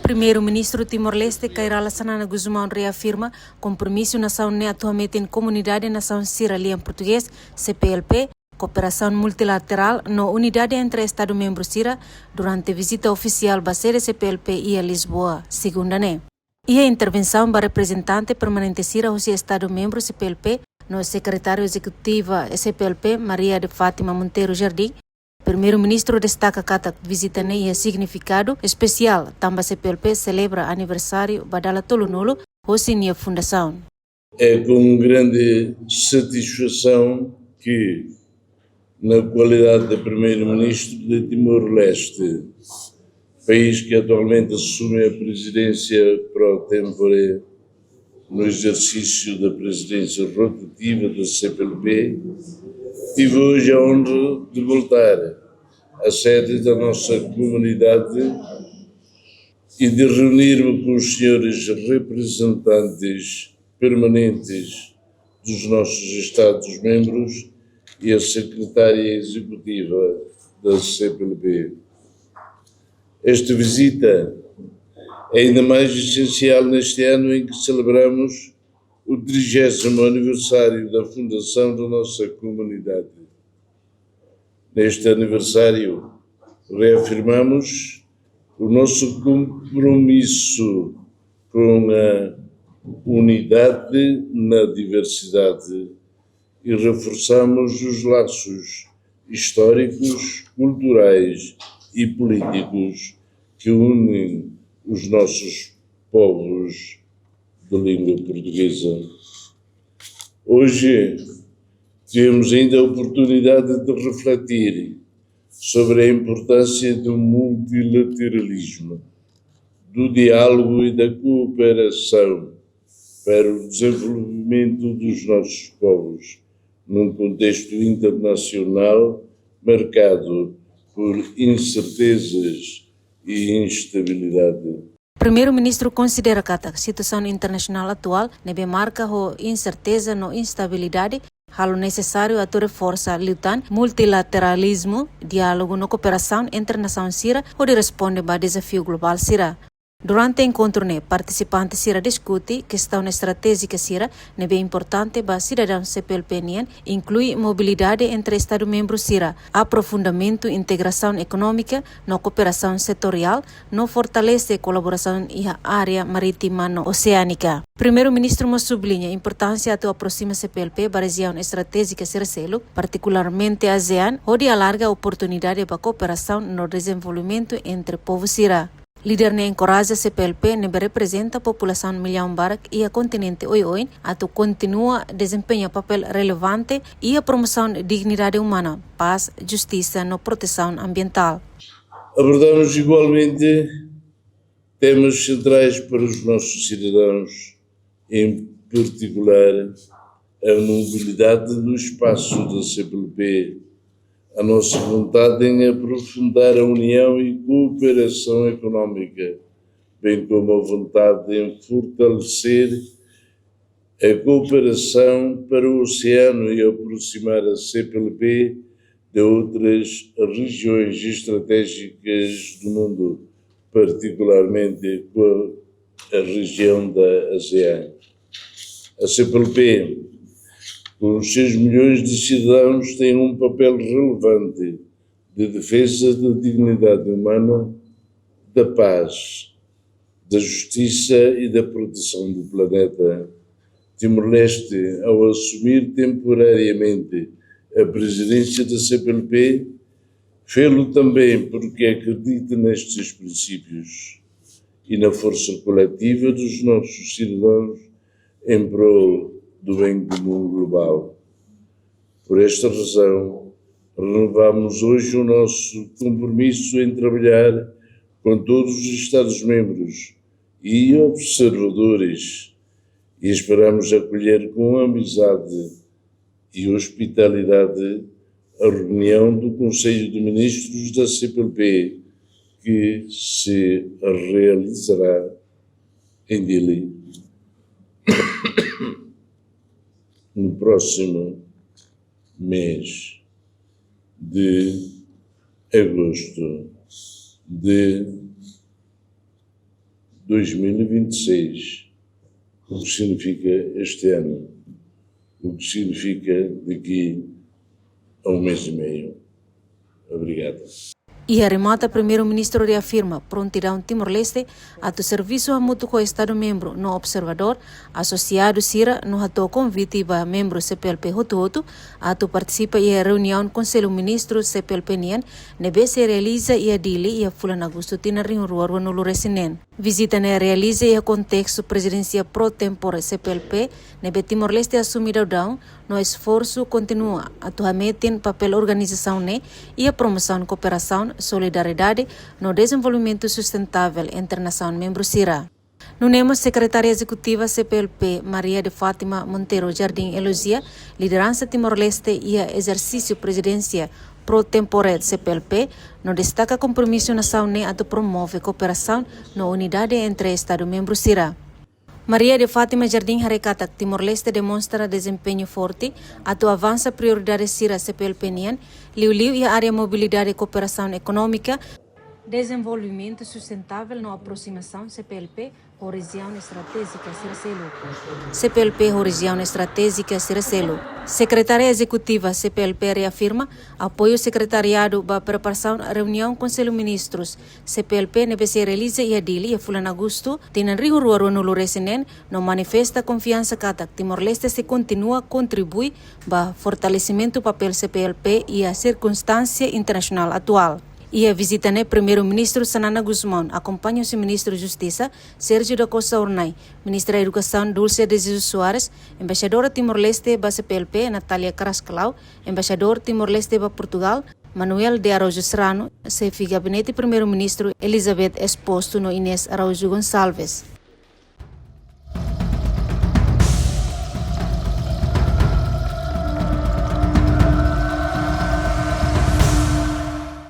Primeiro-ministro Timor-Leste, Kairala Sanana Guzmão, reafirma compromisso nação atualmente em comunidade nação Sierra Leone português, CPLP, cooperação multilateral na unidade entre Estado-membros Sierra durante a visita oficial baseada CPLP e a Lisboa, segunda-né. E a intervenção da representante permanente Sierra, o Estado-membro CPLP, no secretário executivo CPLP, Maria de Fátima Monteiro Jardim. Primeiro-ministro destaca que a visita e significado especial. Tamba CPLP celebra aniversário Badala Tolunolo, Rossinia Fundação. É com grande satisfação que, na qualidade de Primeiro-Ministro de Timor-Leste, país que atualmente assume a presidência pro tempore no exercício da presidência rotativa da CPLP, tive hoje a honra de voltar à sede da nossa comunidade e de reunir-me com os senhores representantes permanentes dos nossos Estados-membros e a secretária executiva da CPLP. Esta visita é ainda mais essencial neste ano em que celebramos o 30º aniversário da fundação da nossa comunidade. Neste aniversário, reafirmamos o nosso compromisso com a unidade na diversidade e reforçamos os laços históricos, culturais e políticos que unem os nossos povos de língua portuguesa. Hoje tivemos ainda a oportunidade de refletir sobre a importância do multilateralismo, do diálogo e da cooperação para o desenvolvimento dos nossos povos, num contexto internacional marcado por incertezas e instabilidade. Primeiro-ministro considera que a situação internacional atual marca a incerteza e instabilidade, halo necessário a reforçar a luta multilateralismo, diálogo e cooperação entre nações Sierra onde responde ao desafio global Sierra. Durante o encontro, participantes Sierra discute questão estratégica Sierra, bem importante para cidadãos CPLP, inclui mobilidade entre Estados-membros Sierra, aprofundamento e integração econômica, na cooperação setorial, no fortalece a colaboração e a área marítima no oceânica. Primeiro-ministro sublinha a importância de aproximar CPLP para a região estratégica Sierra, particularmente a ASEAN, onde alarga a oportunidade para cooperação no desenvolvimento entre povos Sierra. Líder encoraja a CPLP representa a população milhão barak e a continente Oi a continua a desempenhar papel relevante e a promoção da dignidade humana, paz, justiça e proteção ambiental. Abordamos igualmente temas centrais para os nossos cidadãos, em particular a mobilidade no espaço da CPLP, a nossa vontade em aprofundar a união e cooperação económica, bem como a vontade em fortalecer a cooperação para o oceano e aproximar a CPLP de outras regiões estratégicas do mundo, particularmente com a região da ASEAN. A CPLP, com os 6 milhões de cidadãos, tem um papel relevante de defesa da dignidade humana, da paz, da justiça e da proteção do planeta. Timor-Leste, ao assumir temporariamente a presidência da CPLP, fê-lo também porque acredita nestes princípios e na força coletiva dos nossos cidadãos em prol do bem comum global. Por esta razão, renovamos hoje o nosso compromisso em trabalhar com todos os Estados-membros e observadores e esperamos acolher com amizade e hospitalidade a reunião do Conselho de Ministros da CPLP que se realizará em Dili no próximo mês de agosto de 2026, o que significa este ano, o que significa daqui a um mês e meio. Obrigado. E a remata primeiro-ministro reafirma prontidão Timor-Leste a tu serviço a mútuo com o Estado-membro no observador, associado Sira no ato convite para membro CPLP Hotu a tu participa e a reunião Conselho Ministro CPLP Nian, nebe se realiza e a dili e a fulan agosto tina rinruarwa no Luresinen. Visita ne realiza e a contexto presidencia pro tempore CPLP, nebe Timor-Leste assumida down, no esforço continua a tu metin papel organização ne e a promoção de cooperação, solidariedade no desenvolvimento sustentável entre nação membro Sira. No Nemo, secretária executiva CPLP Maria de Fátima Monteiro Jardim Elogia, liderança Timor-Leste e a exercício presidência pro tempore CPLP, no destaca compromisso nação ne a tu promove cooperação na unidade entre Estado-membro Sira. Maria de Fátima Jardim recata que Timor-Leste demonstra desempenho forte, atu avança prioridade Sira CPLP Nian, liu e a área mobilidade e cooperação econômica, desenvolvimento sustentável na aproximação CPLP, região estratégica Siracelo. CPLP, região estratégica Siracelo. Secretária Executiva CPLP reafirma apoio secretariado para preparação da reunião Conselho Ministros. CPLP NBC realiza e adili a fulan agosto, tinan rigor no Luresinen, no manifesta confiança kata Timor-Leste se continua a contribuir para fortalecimento do papel CPLP e a circunstância internacional atual. E a visita ne primeiro-ministro Sanana Guzmão acompanha o ministro da Justiça Sérgio da Costa Ornai, ministra da Educação Dulce de Jesus Soares, embaixadora Timor-Leste para CPLP Natália Carrascalau, embaixador Timor-Leste para Portugal Manuel de Araújo Serrano, chefe de gabinete primeiro-ministro Elizabeth Exposto no Inês Araújo Gonçalves.